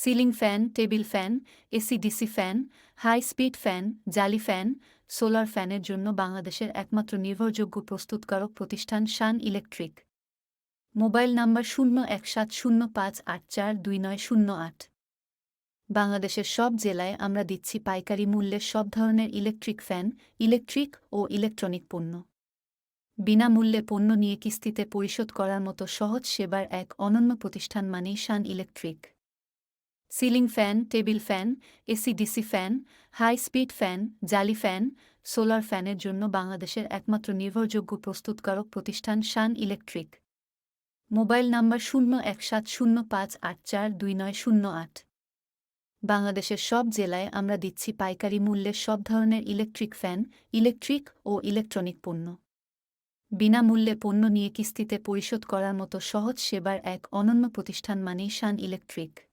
Ceiling fan, table fan, AC DC fan, high speed fan, জালি fan, solar ফ্যানের জন্য বাংলাদেশের একমাত্র নির্ভরযোগ্য প্রস্তুতকারক প্রতিষ্ঠান শান ইলেকট্রিক। Mobile number 017058429908। বাংলাদেশের সব জেলায় আমরা দিচ্ছি পাইকারি মূল্যে সব ধরনের ইলেকট্রিক ফ্যান, ইলেকট্রিক ও ইলেকট্রনিক পণ্য। বিনামূল্যে পণ্য নিয়ে কিস্তিতে পরিশোধ করার মতো সহজ সেবার এক অনন্য প্রতিষ্ঠান মানেই Shan electric. Ceiling fan, table fan, AC DC fan, high speed fan, জালি ফ্যান, সোলার ফ্যানের জন্য বাংলাদেশের একমাত্র নির্ভরযোগ্য প্রস্তুতকারক প্রতিষ্ঠান শান ইলেকট্রিক। Mobile number 017058429908। বাংলাদেশের সব জেলায় আমরা দিচ্ছি পাইকারি মূল্যে সব ধরনের ইলেকট্রিক ফ্যান, ইলেকট্রিক ও ইলেকট্রনিক পণ্য। বিনামূল্যে পণ্য নিয়ে কিস্তিতে পরিশোধ করার মতো সহজ সেবার এক অনন্য প্রতিষ্ঠান মানেই শান ইলেকট্রিক।